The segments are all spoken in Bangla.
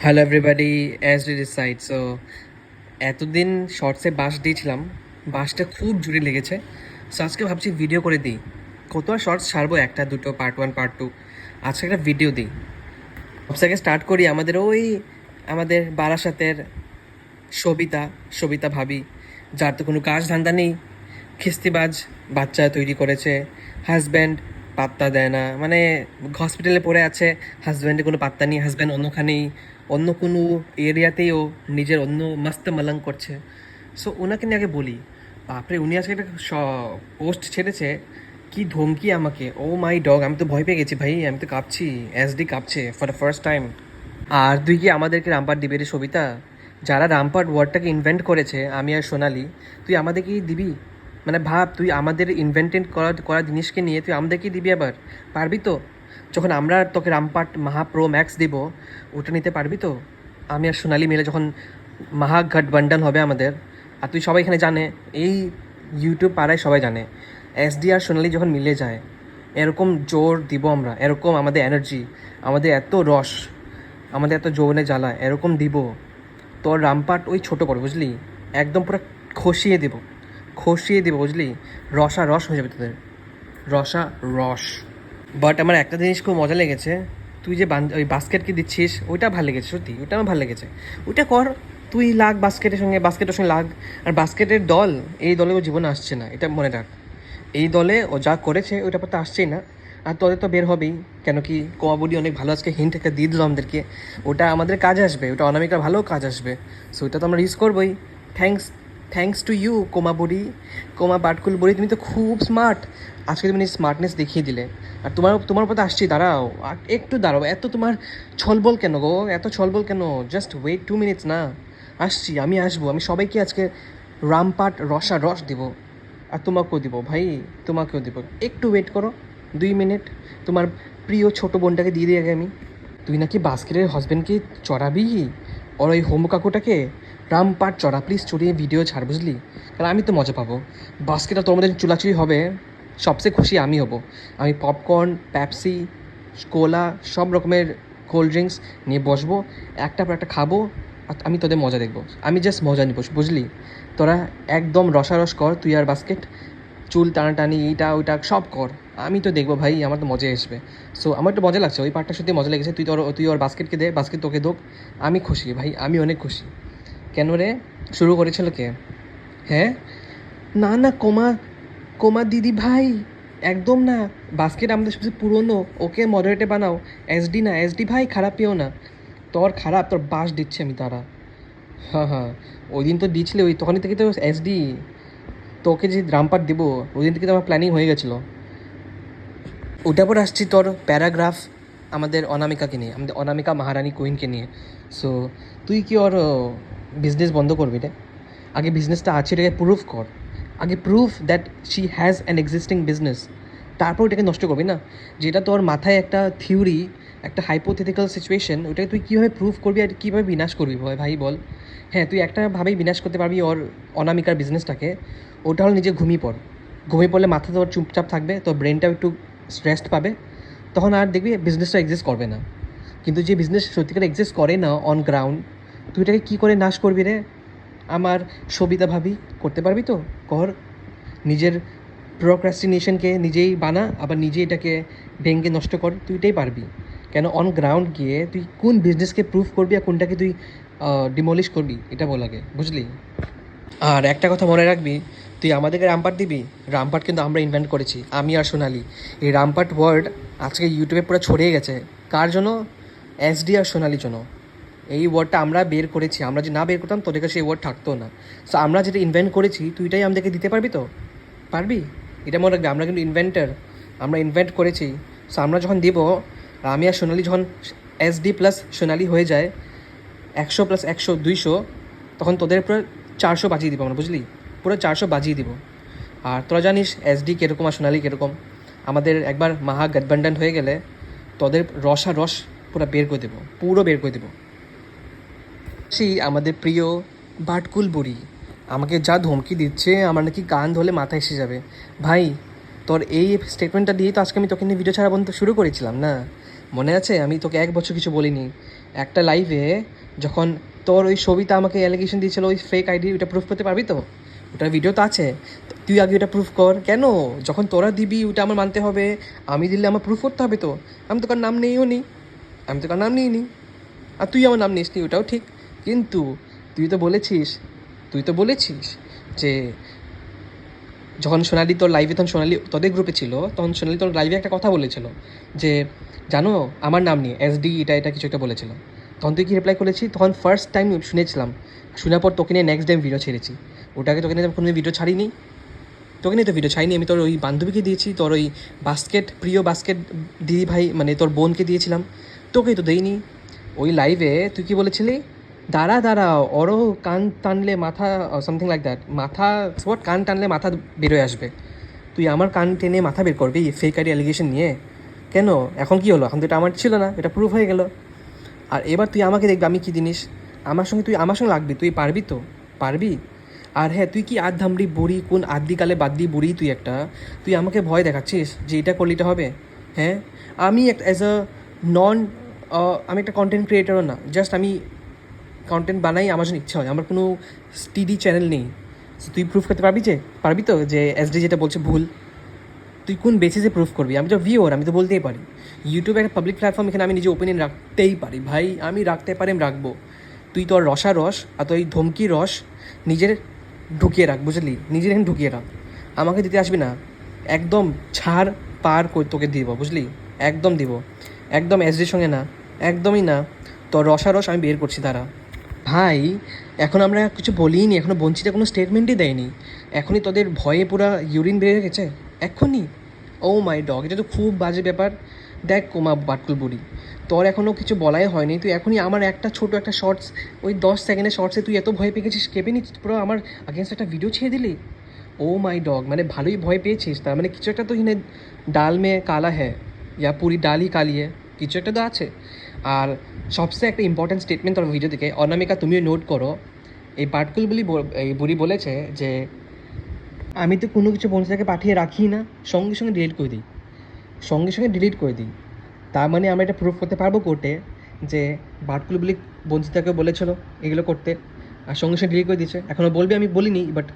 Hello everybody, as D decide. So এতদিন শর্টসে বাঁশ দিয়েছিলাম, বাঁশটা খুব জুড়ে লেগেছে। সো আজকে ভাবছি ভিডিও করে দিই। কত আর শর্টস ছাড়বো, একটা দুটো, পার্ট 1 পার্ট 2। আজকে একটা ভিডিও দিই। সবথেকে স্টার্ট করি আমাদের বারাসাতের সবিতা সবিতা ভাবি, যার তো কোনো কাজ ধান্দা নেই, খিস্তিবাজ বাচ্চা তৈরি করেছে। হাজব্যান্ড পাত্তা দেয় না, মানে হসপিটালে পড়ে আছে, হাজব্যান্ডের কোনো পাত্তা নেই। হাজব্যান্ড অন্যখানেই, অন্য কোনো এরিয়াতেই ও নিজের অন্য মস্ত মলং করছে। সো ওনাকে নিয়ে আগে বলি। বাপরে, উনি আজকে একটা পোস্ট ছেড়েছে, কি ধমকি আমাকে! ও মাই ডগ, আমি তো ভয় পেয়ে গেছি ভাই, আমি তো কাঁপছি, এসডি কাঁপছে ফর দ্য ফার্স্ট টাইম। আর তুই কি আমাদেরকে রামপাট দিবি রে সবিতা? যারা রামপাট ওয়ার্ডটাকে ইনভেন্ট করেছে, আমি আর সোনালি, তুই আমাদেরকেই দিবি? মানে ভাব, তুই আমাদের ইনভেন্টেড করা করা জিনিসকে নিয়ে তুই আমাদেরকেই দিবি আবার? পারবি তো? যখন আমরা তোকে রামপাট মহাপ্রো ম্যাক্স দিব, ওটা নিতে পারবি তো? আমি আর সোনালি মিলে যখন মহাগঠবন্ধন হবে আমাদের, আর তুই সবাই এখানে জানে, এই ইউটিউব পাড়ায় সবাই জানে, এসডি আর সোনালি যখন মিলে যায়, এরকম জোর দিব আমরা, এরকম আমাদের এনার্জি, আমাদের এত রস, আমাদের এত যৌবনে জ্বালা এরকম দিব, তোর রামপাট ওই ছোটো করে, বুঝলি? একদম পুরো খসিয়ে দেব, খসিয়ে দেবো, বুঝলি? রসা রস হয়ে যাবে তোদের, রসা রস। বাট আমার একটা জিনিস খুব মজা লেগেছে, তুই যে ওই বাস্কেটকে দিচ্ছিস, ওইটা ভালো লেগেছে, সত্যি ওটা আমার ভালো লেগেছে। ওইটা কর, তুই লাগ বাস্কেটের সঙ্গে লাগ। আর বাস্কেটের দল, এই দলে ও জীবনে আসছে না, এটা মনে রাখ। এই দলে ও যা করেছে ওইটা পর তো আসছেই না। আর তোদের তো বের হবেই, কেন কি কোয়াবডি অনেক ভালো আজকে হিন্ট একটা দিয়ে দিল আমাদেরকে, ওটা আমাদের কাজে আসবে, ওটা অনামিকার ভালো কাজ আসবে। সো ওইটা তো আমরা ইউজ করবোই। থ্যাংকস, থ্যাংকস টু ইউ কোমা বডি, কোমা পাটকুল বডি, তুমি তো খুব স্মার্ট। আজকে তুমি স্মার্টনেস দেখিয়ে দিলে। আর তোমার উপর তো আসছি, দাঁড়াও একটু দাঁড়াও, এত তোমার ছলবল কেন গো, এত ছলবল কেন? জাস্ট ওয়েট 2 মিনিটস না, আসছি, আমি আসবো, আমি সবাইকে আজকে রামপাট রসা রস দেবো। আর তোমাকেও দিব ভাই, তোমাকেও দিব, একটু ওয়েট করো 2 মিনিট। তোমার প্রিয় ছোটো বোনটাকে দিয়ে দিই আগে আমি। তুই নাকি বাস্কেটের হাজব্যান্ডকে চড়াবি, ওর ওই হোম কাকুটাকে রামপাট চড়া, প্লিজ চড়িয়ে ভিডিও ছাড়, বুঝলি? কারণ আমি তো মজা পাবো। বাস্কেটটা তোর মধ্যে চুলাচুরি হবে, সবচেয়ে খুশি আমি হব। আমি পপকর্ন, পেপসি, কোলা, সব রকমের কোল্ড ড্রিঙ্কস নিয়ে বসবো, একটা পর একটা খাবো, আর আমি তোদের মজা দেখবো, আমি জাস্ট মজা নিব, বুঝলি? তোরা একদম রসারস কর, তুই আর বাস্কেট, চুল টানাটানি এইটা ওইটা সব কর, আমি তো দেখবো ভাই, আমার তো মজা আসবে। সো আমার একটু মজা লাগছে, ওই পার্টটা সত্যি মজা লেগেছে। তুই ওর বাস্কেটকে দে, বাস্কেট তোকে দোক, আমি খুশি ভাই, আমি অনেক খুশি। কেন রে, শুরু করেছিল কে? হ্যাঁ, না না, কোমা, কোমা দিদি ভাই, একদম না। বাস্কেট আমাদের সবচেয়ে পুরনো, ওকে মডারেটে বানাও। এসডি না, এসডি ভাই খারাপ পেও না, তোর খারাপ, তোর বাস দিচ্ছে আমি তারা। হ্যাঁ হ্যাঁ, ওই দিন তো দিয়েছিলে, ওই তখনই থেকে তো এসডি, তোকে যে রামপাট দিব, ওই দিন থেকে তো আমার প্ল্যানিং হয়ে গেছিলো। ওটার পর আসছি তোর প্যারাগ্রাফ, আমাদের অনামিকাকে নিয়ে, আমাদের অনামিকা মহারানী কুইনকে নিয়ে। সো তুই কি ওর বিজনেস বন্ধ করবি রে? আগে বিজনেসটা আছে এটাকে প্রুফ কর, আগে proof that she has an existing business, তারপর ওটাকে নষ্ট করবি না। যেটা তোর মাথায় একটা থিওরি, একটা হাইপোথেটিক্যাল সিচুয়েশন, ওটাকে তুই কীভাবে প্রুফ করবি আর কীভাবে বিনাশ করবি ভাই বল? হ্যাঁ, তুই একটা ভাবেই বিনাশ করতে পারবি ওর অনামিকার বিজনেসটাকে, ওটা হলো নিজে ঘুমিয়ে পড়। ঘুমিয়ে পড়লে মাথা তোর চুপচাপ থাকবে, তোর ব্রেনটাও একটু রেস্ট পাবে, তখন আর দেখবি বিজনেসটা এক্সিস্ট করবে না। কিন্তু যে বিজনেস সত্যিকার এক্সিস্ট করে না অন গ্রাউন্ড, তুই এটাকে কী করে নাশ করবি রে? আমার সবিতা ভাবি, করতে পারবি তো? কর, নিজের প্রোক্রাস্টিনেশনকে নিজেই বানা, আবার নিজে এটাকে ভেঙে নষ্ট কর, তুই এটাই পারবি। কেন অন গ্রাউন্ড গিয়ে তুই কোন বিজনেসকে প্রুফ করবি আর কোনটাকে তুই ডিমলিশ করবি, এটা বল আগে, বুঝলি? আর একটা কথা মনে রাখবি, তুই আমাদেরকে রামপাট দিবি, রামপাট কিন্তু আমরা ইনভেন্ট করেছি, আমি আর সোনালি। এই রামপাট ওয়ার্ড আজকে ইউটিউবে পুরো ছড়িয়ে গেছে, কার জন্য? এসডি আর সোনালির জন্য। এই ওয়ার্ডটা আমরা বের করেছি, আমরা যে না বের করতাম তোদের কাছে এই ওয়ার্ড থাকতো না। সো আমরা যেটা ইনভেন্ট করেছি, তুই এটাই আমাদেরকে দিতে পারবি তো? পারবি? এটা মনে রাখবি, আমরা কিন্তু ইনভেন্টার, আমরা ইনভেন্ট করেছি। সো আমরা যখন দিব, আমি আর সোনালি যখন এসডি প্লাস সোনালি হয়ে যায়, 100 + 100 200, তখন তোদের পুরো 400 বাজিয়ে দিব আমরা, বুঝলি? পুরো 400 বাজিয়ে দিব। আর তোরা জানিস এসডি কীরকম আর সোনালি কীরকম, আমাদের একবার মহাগঠবন্ধন হয়ে গেলে তোদের রসা রস পুরো বের করে দেবো, পুরো বের করে দেবো। সেই আমাদের প্রিয় বাটকুল বুড়ি আমাকে যা ধমকি দিচ্ছে, আমার নাকি গান ধরলে মাথায় এসে যাবে। ভাই, তোর এই স্টেটমেন্টটা দিয়েই তো আজকে আমি তোকে নিয়ে ভিডিও ছাড়া বন্ধ শুরু করেছিলাম না? মনে আছে? আমি তোকে 1 বছর কিছু বলিনি, একটা লাইভে যখন তোর ওই সবিতা আমাকে অ্যালিগেশন দিয়েছিল ওই ফেক আইডি, ওটা প্রুফ করতে পারবি তো? ওটার ভিডিও তো আছে, তুই আগে ওটা প্রুফ কর। কেন যখন তোরা দিবি ওটা আমার মানতে হবে, আমি দিলে আমার প্রুফ করতে হবে তো? আমি তো কার নাম নেইও নি, আমি তো কার নাম নিইনি, আর তুই আমার নাম নিস নি, ওটাও ঠিক। কিন্তু তুই তো বলেছিস যে যখন সোনালি তোর লাইভে, তখন সোনালি তোদের গ্রুপে ছিল, তখন সোনালি তোর লাইভে একটা কথা বলেছিল যে জানো আমার নাম নিয়ে এসডি এটা এটা কিছু একটা বলেছিল। তখন তুই কি রিপ্লাই করেছি? তখন ফার্স্ট টাইম শুনেছিলাম, শোনার পর তোকে নিয়ে নেক্সট টাইম ভিডিও ছেড়েছি। ওটাকে তোকে নিয়ে কোনো ভিডিও ছাড়িনি, তোকে নিয়ে তো ভিডিও ছাড়িনি। আমি তোর ওই বান্ধবীকে দিয়েছি, তোর ওই প্রিয় বাস্কেট দিদি ভাই মানে তোর বোনকে দিয়েছিলাম, তোকেই তো দেইনি। ওই লাইভে তুই কি বলেছিলি? দাঁড়া দাঁড়া, ওরও কান টানলে মাথা, সামথিং লাইক দ্যাট, মাথা হোয়াট, কান টানলে মাথা বেরোয় আসবে। তুই আমার কান টেনে মাথা বের করবি ফেক আইডি অ্যালিগেশন নিয়ে? কেন? এখন কি হলো? এখন তো এটা আমার ছিল না, এটা প্রুফ হয়ে গেল। আর এবার তুই আমাকে দেখবি আমি কী জিনিস, আমার সঙ্গে লাগবি, তুই পারবি তো? পারবি? আর হ্যাঁ, তুই কি আধামড়ি বুড়ি, কোন আদিকালে বাদ্যি বুড়ি তুই একটা, তুই আমাকে ভয় দেখাচ্ছিস যে এটা করলে এটা হবে? হ্যাঁ, আমি একটা অ্যাজ আ নন, আমি একটা কন্টেন্ট ক্রিয়েটারও না, জাস্ট আমি কন্টেন্ট বানাই আমার জন্য ইচ্ছা হয়, আমার কোনো স্টিডি চ্যানেল নেই। So, তুই প্রুফ করতে পারবি তো যে এসডি যেটা বলছে ভুল? তুই কোন বেসিসে প্রুফ করবি? আমি তো ভিওর, আমি তো বলতেই পারি। ইউটিউবে একটা পাবলিক প্ল্যাটফর্ম, এখানে আমি নিজে ওপিনিয়ন রাখতেই পারি ভাই, আমি রাখতে পারি, আমি রাখবো। তুই তোর রস আর তোর এই ধমকি রস নিজের ঢুকিয়ে রাখ, বুঝলি? নিজের এখানে ঢুকিয়ে রাখ, আমাকে দিতে আসবি না। একদম ছাড় পার করে তোকে দিব, বুঝলি? একদম দিব, একদম এসডির সঙ্গে না, একদমই না। তোর রস আমি বের করছি, তারা ভাই। এখন আমরা কিছু বলিই নি, এখনও বঞ্চিতা কোনো স্টেটমেন্টই দেয়নি, এখনই তোদের ভয়ে পুরো ইউরিন বেরিয়ে গেছে এক্ষুনি। ও মাই ডগ, এটা তো খুব বাজে ব্যাপার। দেখ কোমা বাটকুল বুড়ি, তোর এখনও কিছু বলাই হয়নি, তুই এখনই আমার একটা ছোটো একটা শর্টস, ওই 10 সেকেন্ডের শর্টসে তুই এত ভয় পেয়ে গেছিস, কেঁপে নিচ্ছিস পুরো, আমার আগেনস্ট একটা ভিডিও ছেড়ে দিলি। ও মাই ডগ, মানে ভালোই ভয় পেয়েছিস, তার মানে কিছু একটা তো এখানে ডাল মে কালা হ্যাঁ, ইয়া পুরি ডাল হি কালি হ্যাঁ, কিছু একটা তো আছে। আর সবচেয়ে একটা ইম্পর্ট্যান্ট স্টেটমেন্ট তোর ভিডিও থেকে, অনামিকা তুমিও নোট করো, এই পাটকুল এই বুড়ি বলেছে যে আমি তো কোনো কিছু বঞ্চিতাকে পাঠিয়ে রাখি না, সঙ্গে সঙ্গে ডিলিট করে দিই। তার মানে আমরা এটা প্রুফ করতে পারবো কোর্টে যে বাটকুল বুলি বঞ্চিতাকে বলেছিল এগুলো করতে, আর সঙ্গে সঙ্গে ডিলিট করে দিয়েছে। এখনও বলবে আমি বলিনি, বাট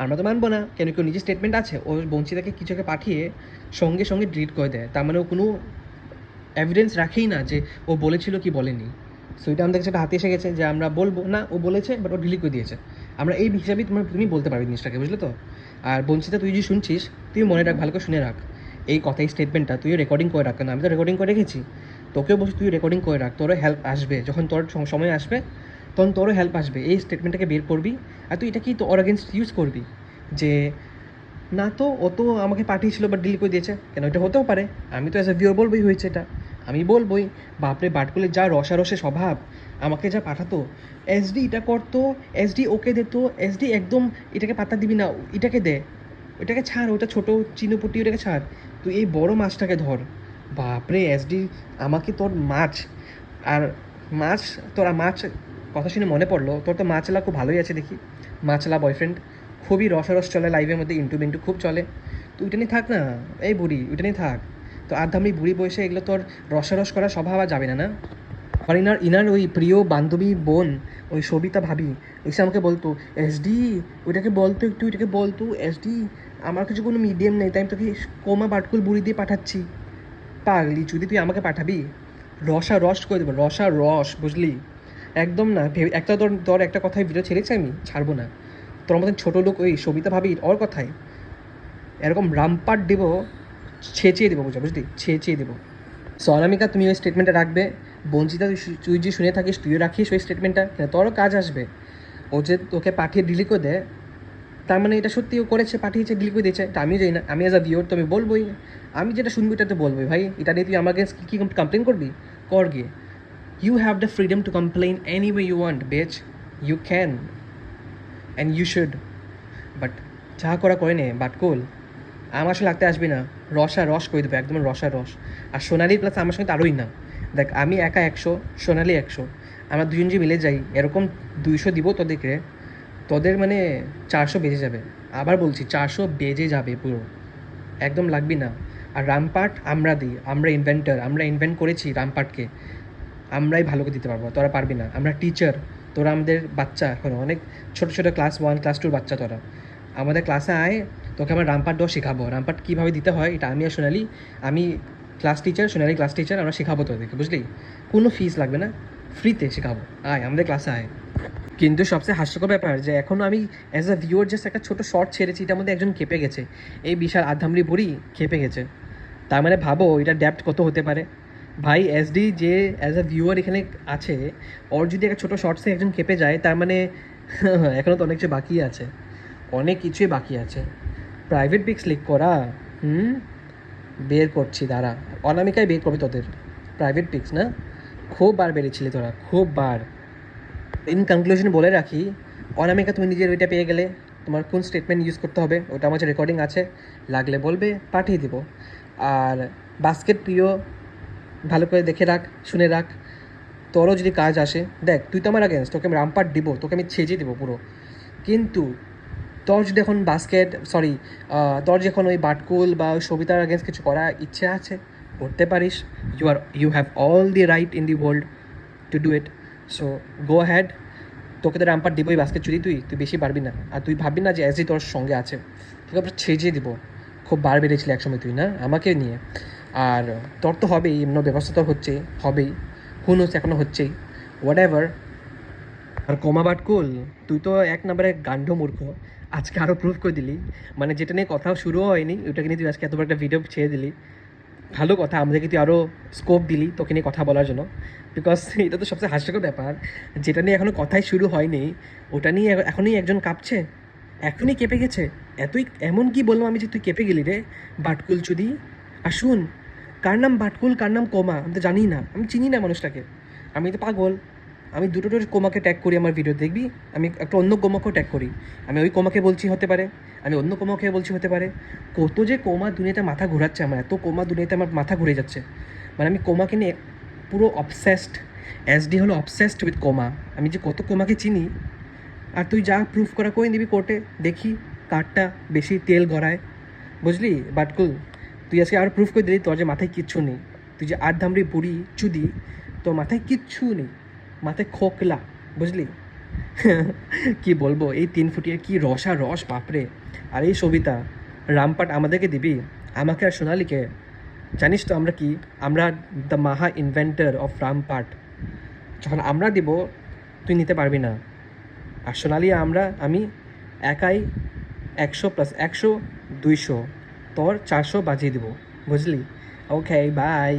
আমরা তো মানবো না, কেন কেউ নিজের স্টেটমেন্ট আছে, ও বঞ্চিতাকে কিছুকে পাঠিয়ে সঙ্গে সঙ্গে ডিলিট করে দেয়, তার মানে ও কোনো এভিডেন্স রাখেই না যে ও বলেছিল কি বলেনি। সো এটা আমাদের কাছে একটা হাতে এসে গেছে যে আমরা বলবো না ও বলেছে, বাট ও ডিলিট করে দিয়েছে। আমরা এই হিসাবেই তুমি বলতে পারবে জিনিসটাকে, বুঝলে তো? আর বঞ্চিতা, তুই যদি শুনছিস, তুই মনে রাখ, ভালো করে শুনে রাখ এই কথা, এই স্টেটমেন্টটা তুইও রেকর্ডিং করে রাখ, কেন আমি তো রেকর্ডিং করে রেখেছি। তোকেও বলছি তুই রেকর্ডিং করে রাখ, তোরও হেল্প আসবে, যখন তোর সময় আসবে তখন তোরও হেল্প আসবে, এই স্টেটমেন্টটাকে বের করবি। আর তুই এটা কি তো ওর অ্যাগেনস্ট ইউজ করবি যে না তো ও তো আমাকে পাঠিয়েছিল বাট ডিলিট করে দিয়েছে, কেন? এটা হতেও পারে, আমি তো অ্যাজ এ ভিউর বলবোই হয়েছে এটা, আমি বলবোই বাপরে বাটকুলের যা রসারসে স্বভাব, আমাকে যা পাঠাতো, এসডি এটা করতো, এসডি ওকে দিত, এসডি একদম এটাকে পাত্তা দিবি না, এটাকে দে, ওটাকে ছাড়, ওটা ছোটো চিনুপুটি, ওটাকে ছাড়, তুই এই বড় মাছটাকে ধর। বাপরে এসডি আমাকে তোর মাছ, আর মাছ, তোরা মাছ কথা শুনে মনে পড়লো, তোর তো মাছলা খুব ভালোই আছে দেখি, মাছলা বয়ফ্রেন্ড, খুবই রসারস চলে লাইভের মধ্যে, ইন্টু বিন্টু খুব চলে। তো ওইটা নিয়ে থাক না, এই বুড়ি ওইটা নিয়ে থাক। তো আধামড়ি বুড়ি বয়সে এগুলো তোর রসারস করার স্বভাব আর যাবে না না। আর ইনার ওই প্রিয় বান্ধবী বোন, ওই সবিতা ভাবি, এসে আমাকে বলতো এসডি ওইটাকে বলতো, একটু ওইটাকে বলতো এসডি, আমার কিছু কোনো মিডিয়াম নেই, তাই আমি তোকে কোমা বাটকুল বুড়ি দিয়ে পাঠাচ্ছি। পাগলি যদি তুই আমাকে পাঠাবি, রস করে দেবো, রস, বুঝলি? একদম না একটা তোর তোর একটা কথায় ভিডিও ছেড়েছি, আমি ছাড়বো না। তোর মতন ছোটো লোক ওই সবিতা ভাবি ওর কথায় এরকম রামপাট দেবো, ছেঁচিয়ে দেবো, বুঝলি? ছেঁচিয়ে দেবো। সো অনামিকা, তুমি ওই স্টেটমেন্টটা রাখবে। বঞ্চিতা, তুই যে শুনে থাকিস তুইও রাখিস ওই স্টেটমেন্টটা, তোরও কাজ আসবে। ও যে তোকে পাঠিয়ে ডিলিট করে দেয়, তার মানে এটা সত্যি ও করেছে, পাঠিয়েছে, ডিলিট করে দিয়েছে, এটা আমিও জানি না, আমি অ্যাজ আ ভিউর তো আমি বলবোই, আমি যেটা শুনবি এটা তো বলবোই ভাই। এটা নিয়ে তুই আমাকে কী কমপ্লেন করবি? কর গিয়ে, you have the freedom to complain any way you want বেচ, you can and you should, but যা করা করে নে বাটকুল, আমার সঙ্গে লাগতে আসবি না, রস করে দেবে, একদম রস। আর সোনালি প্লাস আমার সঙ্গে তো আরোই না। দেখ আমি একা 100, সোনালি 100, আমরা দুজন যে মিলে যাই, এরকম 200 দিব তোদেরকে, তোদের মানে 400 বেজে যাবে। আবার বলছি 400 বেজে যাবে পুরো, একদম লাগবি না। আর রামপাট আমরা দিই, আমরা ইনভেন্ট করেছি রামপাটকে, আমরাই ভালো করে দিতে পারবো, তোরা পারবি না। আমরা টিচার, তোরা আমাদের বাচ্চা, এখনও অনেক ছোটো ছোটো ক্লাস 1 ক্লাস 2 বাচ্চা তোরা। আমাদের ক্লাসে আয়, তোকে আমরা রামপাট দেওয়া শেখাবো। রামপাট কীভাবে দিতে হয় এটা আমি আর সোনালি, আমি ক্লাস টিচার, সোনালি ক্লাস টিচার, আমরা শেখাবো তোদেরকে, বুঝলি? কোনো ফিস লাগবে না, ফ্রিতে শেখাবো। আয় আমাদের ক্লাসে আয়। কিন্তু সবচেয়ে হাস্যকর ব্যাপার যে এখনও আমি অ্যাজ আ ভিউয়ার জাস্ট একটা ছোটো শর্ট ছেড়েছি, এটার মধ্যে একজন খেপে গেছে। এই বিশাল আধামরি বুড়ি খেপে গেছে। তার মানে ভাবো এটা ডেপ্থ কত হতে পারে। ভাই এসডি যে অ্যাজ আ ভিউয়ার এখানে আছে, ওর যদি একটা ছোটো শর্টসে একজন খেপে যায়, তার মানে এখনও তো অনেক কিছু বাকি আছে, অনেক কিছুই বাকি আছে। প্রাইভেট পিক্স লিক করা, বের করছি দাঁড়া, অনামিকায় বের করবে তোদের প্রাইভেট পিক্স না। খুব বার বেরিয়েছিলি তোরা, খুব বার। ইন কনক্লুশন বলে রাখি, অনামিকা তুমি নিজের ওইটা পেয়ে গেলে, তোমার কোন স্টেটমেন্ট ইউজ করতে হবে ওটা আমার কাছে রেকর্ডিং আছে, লাগলে বলবে, পাঠিয়ে দিব। আর বাস্কেট প্রিয়, ভালো করে দেখে রাখ, শুনে রাখ, তোরও যদি কাজ আসে। দেখ তুই তো আমার আগেন্স্ট, তোকে আমি রামপাট দিব, তোকে আমি ছেঁচে দেবো পুরো। কিন্তু তোর যদি এখন বাস্কেট তোর যখন ওই বাটকুল বা ওই সবিতার আগেন্স্ট কিছু করার ইচ্ছে আছে, করতে পারিস। You have all the right in the world to do it. So go ahead, তোকে তো রামপাট দিবই বাস্কেট চুরি, তুই বেশি পারবি না। আর তুই ভাববি না যে অ্যাজই তোর সঙ্গে আছে, তোকে আমরা ছেঁচে দিব। খুব বার বেড়েছিলি একসময় তুই না আমাকে নিয়ে। আর তোর তো হবেই, এমন ব্যবস্থা তোর হচ্ছেই, হবেই, হুনোস এখনও হচ্ছেই, হোয়াট এভার। আর কমা বাটকুল, তুই তো এক নম্বরে গান্ড মূর্খ। আজকে আরও প্রুফ করে দিলি, মানে যেটা নিয়ে কথাও শুরুও হয়নি ওইটাকে নিয়ে তুই আজকে এত বড় একটা ভিডিও ছেড়ে দিলি। ভালো কথা, আমাদেরকে তুই আরও স্কোপ দিলি তোকে নিয়ে কথা বলার জন্য। বিকজ এটা তো সবচেয়ে হাস্যকর ব্যাপার, যেটা নিয়ে এখনও কথাই শুরু হয়নি ওটা নিয়ে এখনই একজন কাঁপছে, এখনই কেঁপে গেছে। এমন কি বললাম আমি যে তুই কেঁপে গেলি রে বাটকুল চুদি। আর শুন, কার নাম বাটকুল কার নাম কোমা আমি তো জানি না, আমি চিনি না মানুষটাকে। আমি তো পাগল, আমি দুটো কোমাকে ট্যাগ করি আমার ভিডিও, দেখবি? আমি একটা অন্য কোমাকেও ট্যাগ করি। আমি ওই কোমাকে বলছি হতে পারে, আমি অন্য কোমাকে বলছি হতে পারে। কত যে কোমা দুনিয়াতে মাথা ঘোরাচ্ছে আমার, এত কোমা দুনিয়াতে আমার মাথা ঘুরে যাচ্ছে। মানে আমি কোমাকে নিয়ে পুরো অবসেসড, এসডি হলো অবসেসড উইথ কোমা। আমি যে কত কোমাকে চিনি। আর তুই যা প্রুফ করা করে দিবি কোর্টে, দেখি কারটা বেশি তেল গড়ায়, বুঝলি বাটকুল? তুই আজকে আর প্রুফ করে দিলি তোর যে মাথায় কিচ্ছু নেই। তুই যে আট ধামড়ি বুড়ি চুদি, তোর মাথায় কিচ্ছু নেই, মাথায় খোকলা, বুঝলি? কি বলবো, এই 3 ফুটিয়ে কি রসা রস বাপরে। আর এই সবিতা রামপাট আমাদেরকে দিবি, আমাকে আর সোনালিকে। জানিস তো আমরা কি, আমরা দ্য মাহা ইনভেন্টার অফ রামপাট। যখন আমরা দিব তুই নিতে পারবি না। আর সোনালি আমি একাই 100 + 100 200, তোর 400 বাজিয়ে দেবো, বুঝলি? Okay bye.